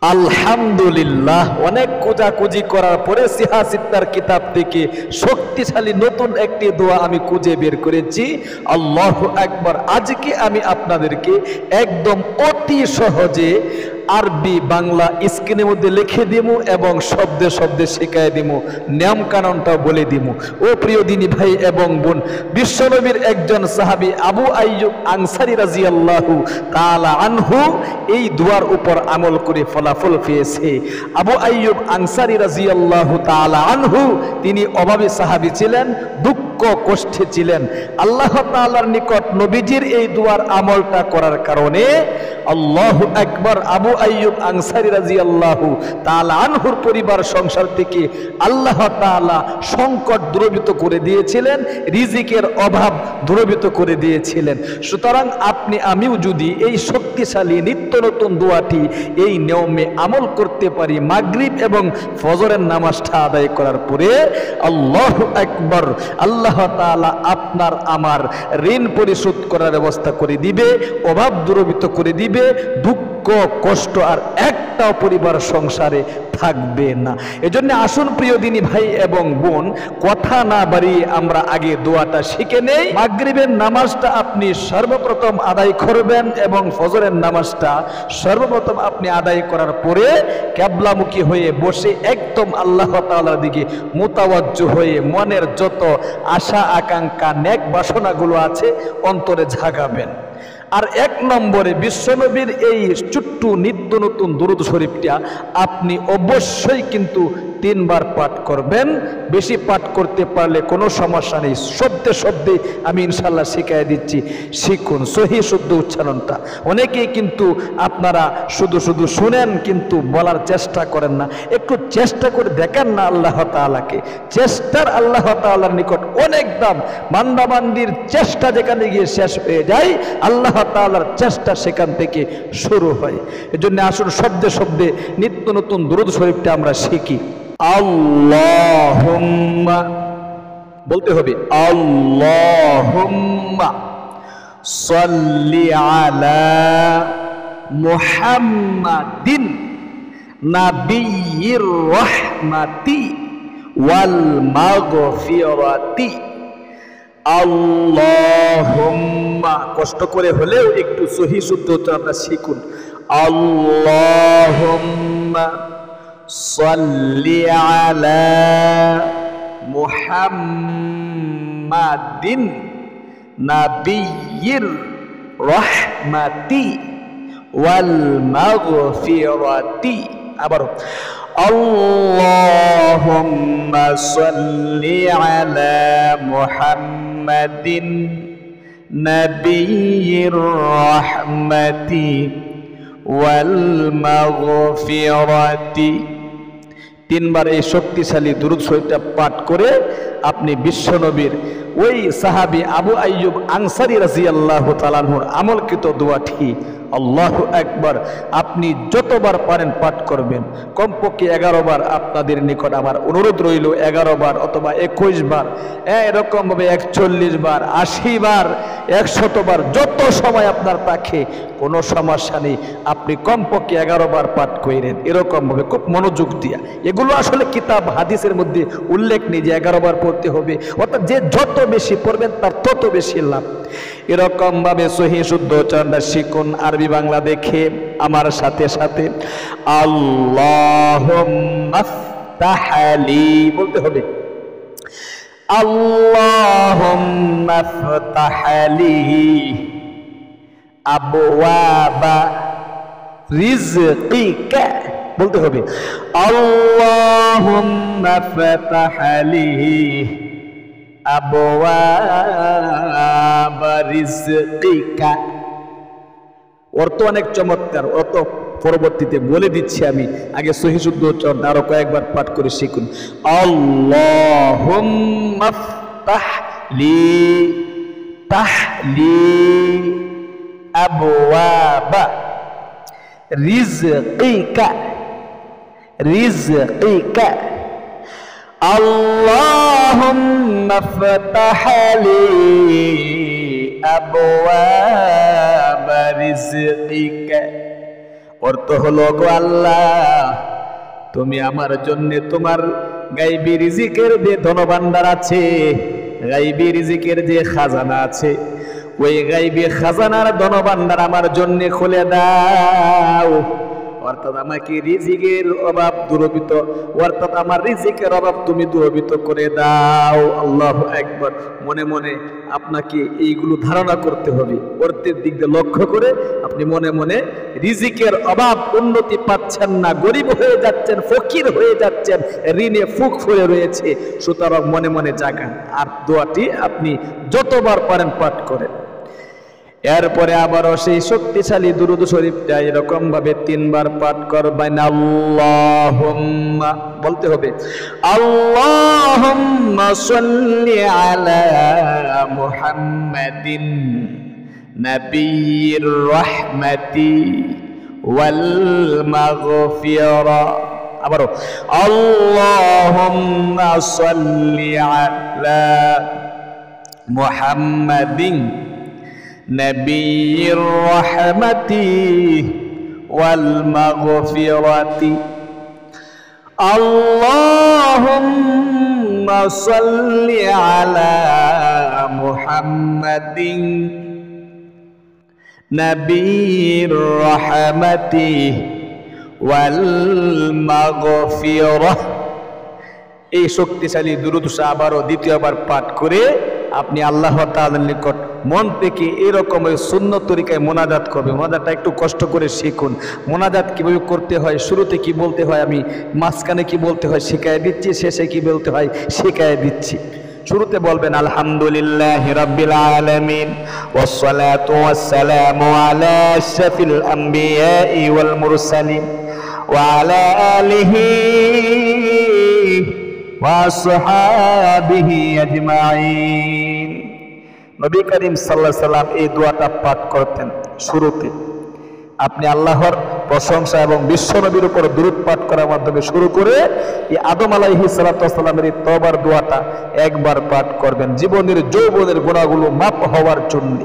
আলহামদুলিল্লাহ, অনেক খোঁজাখুঁজি করার পরে সিহাসিত্তার কিতাব থেকে শক্তিশালী নতুন একটি দোয়া আমি খুঁজে বের করেছি। আল্লাহু আকবার। আজকে আমি আপনাদেরকে একদম অতি সহজে আরবি বাংলা স্ক্রিনের মধ্যে লিখে দিব এবং শব্দে শব্দে শেখায় দিব, নিয়ম কানুনটাও বলে দিব। ও প্রিয় দিনী ভাই এবং বোন, বিশ্বনবীর একজন সাহাবী আবু আইয়ুব আনসারী রাদিয়াল্লাহু তাআলা আনহু এই দোয়ার উপর আমল করে ফলাফল পেয়েছে। আবু আইয়ুব আনসারী রাদিয়াল্লাহু তাআলা আনহু তিনি অভাবী সাহাবী ছিলেন, দুঃখ কষ্টে ছিলেন। আল্লাহ তাআলার নিকট নবীজির এই দোয়ার আমলটা করার কারণে আল্লাহু আকবার, আবু আইয়ুব আনসারী রাদিয়াল্লাহু তাআলা আনহুর পরিবার সংসার থেকে আল্লাহ তাআলা সংকট দূরীভূত করে দিয়েছিলেন, রিজিকের অভাব দূরীভূত করে দিয়েছিলেন। সুতরাং আপনি আমিও যদি এই শক্তিশালী নিত্য নতুন দোয়াটি এই নিয়মে আমল করতে পারি, মাগরিব এবং ফজরের নামাজটা আদায় করার পরে আল্লাহু আকবার, আল্লাহ তাআলা আপনার আমার ঋণ পরিশোধ করার ব্যবস্থা করে দিবে, অভাব দূরীভূত করে দিবে, দুঃখ কষ্ট আর একটাও পরিবার সংসারে থাকবে না। এজন্য আসুন প্রিয় দিনী ভাই এবং বোন, কথা না বাড়িয়ে আমরা আগে দোয়াটা শিখে নেই। মাগরিবের নামাজটা আপনি সর্বপ্রথম আদায় করবেন এবং ফজরের নামাজটা সর্বপ্রথম আপনি আদায় করার পরে কিবলামুখী হয়ে বসে একদম আল্লাহ তাআলার দিকে মুতাওয়াজ্জু হয়ে মনের যত আশা আকাঙ্ক্ষা নেক বাসনাগুলো আছে অন্তরে জাগাবেন। আর এক নম্বরে বিশ্বনবীর এই ছোট্ট নিত্য নতুন দুরূদ শরীফটা আপনি অবশ্যই কিন্তু 3 বার পাঠ করবেন। বেশি পাঠ করতে পারলে কোনো সমস্যা নেই, শব্দে শব্দে আমি ইনশাল্লাহ শিখিয়ে দিচ্ছি, শিখুন সহি শুদ্ধ উচ্চারণটা। অনেকেই কিন্তু আপনারা শুধু শুধু শুনেন কিন্তু বলার চেষ্টা করেন না, একটু চেষ্টা করে দেখেন না আল্লাহ তাআলাকে। চেষ্টার আল্লাহ তাআলার নিকট অনেক দাম। বান্দাবান্দির চেষ্টা যেখানে গিয়ে শেষ হয়ে যায়, আল্লাহ তাআলার চেষ্টা সেখান থেকে শুরু হয়। এজন্য আসুন শব্দে শব্দে নিত্য নতুন দুরূদ শরীফটা আমরা শিখি। আল্লাহুম্মা বলতে হবে, আল্লাহুম্মা সাল্লি আলা মুহাম্মাদিন নাবিয়্যির রাহমাতি ওয়াল মাগফিরাতি। আল্লাহুম্মা কষ্ট করে হলেও একটু সহি শুদ্ধ উচ্চারণটা শিখুন। আল্লাহুম্মা সাল্লি আলা মুহাম্মাদিন নাবিয়্যির রাহমাতি ওয়াল মাগফিরাতি। আবার আল্লাহুম্মা সাল্লি আলা মুহাম্মাদিন নাবিয়্যির রাহমাতি ওয়াল মাগফিরাতি। 3 বার এই শক্তিশালী দুরূদ শরীফটা পাঠ করে আপনি বিশ্বনবীর ওই সাহাবী আবু আইয়ুব আনসারী রাদিয়াল্লাহু তাআলা আনহুর আমলকৃত দোয়াটি আল্লাহু আকবার আপনি যতবার পারেন পাঠ করবেন। কমপক্ষে 11 বার আপনাদের নিকট আমার অনুরোধ রইল, 11 বার অথবা 21 বার, এরকমভাবে 41 বার, 80 বার, 100 বার, যত সময় আপনার পাখে কোনো সমস্যা নেই, আপনি কমপক্ষে 11 বার পাঠ করেন এরকমভাবে খুব মনোযোগ দিয়া। এগুলো আসলে কিতাব হাদিসের মধ্যে উল্লেখ নেই যে 11 বার পড়তে হবে, অর্থাৎ যে যত বেশি পড়বেন তার তত বেশি লাভ। এরকম ভাবে সহি শুদ্ধ উচ্চারণটা শিখুন আরবি বাংলা দেখে আমার সাথে সাথে। আল্লাহুম্মা ফতাহলি বলতে হবে, আল্লাহুম্মা ফতাহলি আবওয়াবা রিজকিকা বলতে হবে, আল্লাহুম্মা ফতাহলি আবওয়াবা রিজকিকা। অর্থ অনেক চমৎকার, অর্থ পরবর্তীতে বলে দিচ্ছি আমি, আগে সহি শুদ্ধ উচ্চারণ আরো কয়েকবার পাঠ করে শিখুন। আল্লাহুম্মা ফতাহলি তাহলি আবওয়াবা রিজকিকা রিজকিকা। আল্লাহুম্মা ফতাহলি আবওয়াবা রিজকিকা অর্থ হলো, গো আল্লাহ, তুমি আমার জন্য তোমার গায়বী রিজিকের যে ধনভাণ্ডার আছে, গায়বী রিজিকের যে খাজানা আছে, ওই গায়বী খাজানার ধনভাণ্ডার আমার জন্য খুলে দাও। অর্থাৎ আমাকে রিজিকের অভাব দূরীভূত, অর্থাৎ আমার রিজিকের অভাব তুমি দূরীভূত করে দাও। আল্লাহু আকবার। মনে মনে আপনাকে এইগুলো ধারণা করতে হবে, অর্থের দিক দিয়ে লক্ষ্য করে আপনি মনে মনে রিজিকের অভাব, উন্নতি পাচ্ছেন না, গরিব হয়ে যাচ্ছেন, ফকির হয়ে যাচ্ছেন, ঋণে ফুক ফুলে রয়েছে, সুতরাং মনে মনে জাগান আর দোয়াটি আপনি যতবার পারেন পাঠ করেন। এরপরে আবারও সেই শক্তিশালী দুরূদ শরীফটা এরকম ভাবে 3 বার পাঠ করবেন। আল্লাহুম্মা বলতে হবে, আল্লাহুম্মা সাল্লি আলা মুহাম্মাদিন নবিয়্যির রাহমাতি ওয়াল মাগফিরা। আবারও আল্লাহুম্মা সাল্লি আলা মুহাম্মাদিন নবিয়্যির রাহমাতি ওয়াল মাগফিরাতি। আল্লাহুম্মা সাল্লি আলা মুহাম্মাদিন নবিয়্যির রাহমাতি ওয়াল মাগফিরা। এই শক্তিশালী দুরূদ আবারও দ্বিতীয়বার পাঠ করে আপনি আল্লাহ তাআলার নিকট মন থেকে এরকম সুন্নত তরিকায় মোনাজাত করবে। মোনাজাতটা একটু কষ্ট করে শিখুন। মোনাজাত কিভাবে করতে হয়, শুরুতে কি বলতে হয়, আমি মাঝখানে কি বলতে হয় শিখায় দিচ্ছি, শেষে কি বলতে হয় শিখায় দিচ্ছি। শুরুতে বলবেন আলহামদুলিল্লাহি রাব্বিল আলামিন ওয়াসসালাতু ওয়াসসালামু আলা আশরাফিল আমবিয়াই ওয়াল মুরসালিন ওয়া আলা আলিহি ওয়া আসহাবিহি আজমাইন। নবী করিম সাল্লাল্লাহু আলাইহি সাল্লাম এই দোয়াটা পাঠ করতেন শুরুতে। আপনি আল্লাহর প্রশংসা এবং বিশ্ব নবীর উপর দুরূদ পাঠ করার মাধ্যমে শুরু করে এই আদম আলাইহিস সালাতু ওয়াস সালামের এই তওবার দোয়াটা একবার পাঠ করবেন জীবনের যৌবনের গুনাহগুলো মাফ হওয়ার জন্য।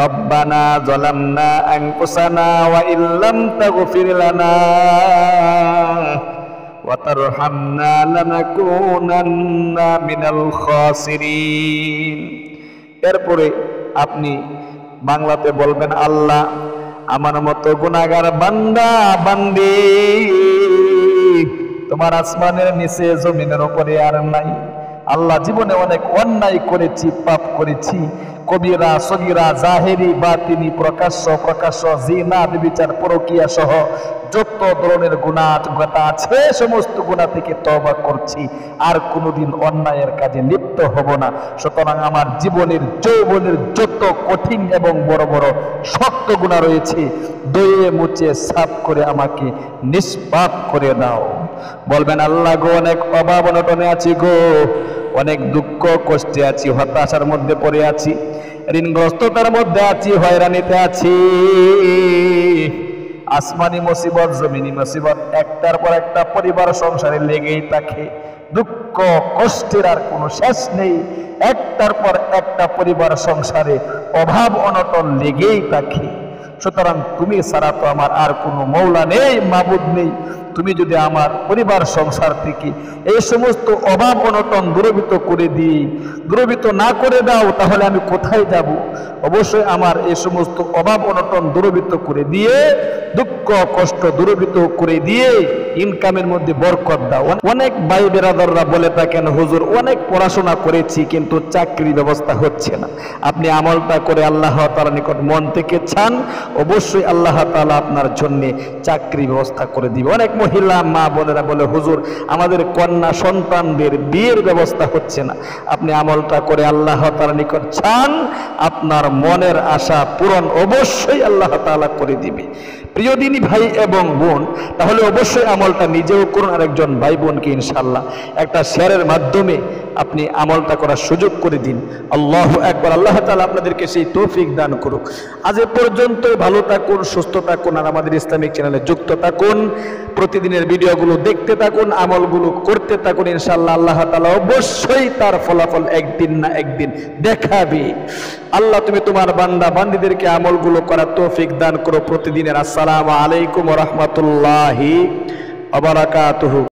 রব্বানা যালামনা আনফুসানা ওয়া ইল্লাম তাগফির লানা ওয়া তারহামনা লানাকুনান্না মিনাল খাসিরিন। এরপরে আপনি বাংলাতে বলবেন, আল্লাহ, আমার মতো গুনাহগার বান্দা বান্দি তোমার আসমানের নিচে জমিনের উপরে আর নাই। আল্লাহ, জীবনে অনেক অন্যায় করেছি, পাপ করেছি, কবিরা সগীরা জাহেরি বাতিনি, প্রকাশ্য প্রকাশ্য, জিনা ব্যভিচার পরকীয়া সহ যত ধরনের গুনাহ আছে সমস্ত গুনাহ থেকে তওবা করছি, আর কোনোদিন অন্যায়ের কাজে লিপ্ত হব না। সুতরাং আমার জীবনের যৌবনের যত কঠিন এবং বড় বড় শক্ত গুনাহ রয়েছে ধুয়ে মুছে সাফ করে আমাকে নিষ্পাপ করে দাও। বলবেন, আল্লাহ গো, অনেক অভাব অনটনে আছি গো, অনেক দুঃখ কষ্টে আছি, হতাশার মধ্যে পড়ে আছি, ঋণগ্রস্ততার মধ্যে আছি, হয়রানিতে আছি। আসমানি মুসিবত, জমিনি মুসিবত একটার পর একটা পরিবার সংসারে লেগেই থাকে। দুঃখ কষ্টের আর কোনো শেষ নেই। একটার পর একটা পরিবার সংসারে অভাব অনটন লেগেই থাকে। সুতরাং তুমি ছাড়া তো আমার আর কোনো মৌলা নেই, মাবুদ নেই। তুমি যদি আমার পরিবার সংসার থেকে এই সমস্ত অভাব অনটন দূরীভূত করে দূরীভূত না করে দাও, তাহলে আমি কোথায় যাব? অবশ্যই আমার এই সমস্ত অভাব অনটন দূরীভূত করে দিয়ে, দুঃখ কষ্ট দূরীভূত করে দিয়ে ইনকামের মধ্যে বরকত দাও। অনেক ভাই বেরাদররা বলে থাকেন, হুজুর অনেক পড়াশোনা করেছি কিন্তু চাকরির ব্যবস্থা হচ্ছে না। আপনি আমলটা করে আল্লাহ তাআলার নিকট মন থেকে চান, অবশ্যই আল্লাহ তাআলা আপনার জন্য চাকরি ব্যবস্থা করে দিবে। অনেক মহিলা মা বোনেরা বলে, হুজুর আমাদের কন্যা সন্তানদের বিয়ের ব্যবস্থা হচ্ছে না। আপনি আমলটা করে আল্লাহ তাআলার নিকট চান, আপনার মনের আশা পূরণ অবশ্যই আল্লাহ তাআলা করে দিবে। প্রিয় দিনী ভাই এবং বোন, তাহলে অবশ্যই আমলটা নিজেও করুন, আর একজন ভাই বোনকে ইনশাআল্লাহ একটা শেয়ারের মাধ্যমে আপনি আমলটা করার সুযোগ করে দিন। আল্লাহু আকবার। আল্লাহ তাআলা আপনাদেরকে সেই তৌফিক দান করুক। আজ এ পর্যন্ত ভালো থাকুন, সুস্থ থাকুন, আর আমাদের ইসলামিক চ্যানেলে যুক্ত থাকুন। প্রতিদিনের ভিডিওগুলো দেখতে থাকুন, আমলগুলো করতে থাকুন। ইনশাআল্লাহ আল্লাহ তাআলা অবশ্যই তার ফলাফল একদিন না একদিন দেখাবে। আল্লাহ তুমি তোমার বান্দা বান্দীদেরকে আমলগুলো করার তৌফিক দান করো প্রতিদিনের। আসসালামু আলাইকুম ওয়া রাহমাতুল্লাহি ওয়া বারাকাতুহু।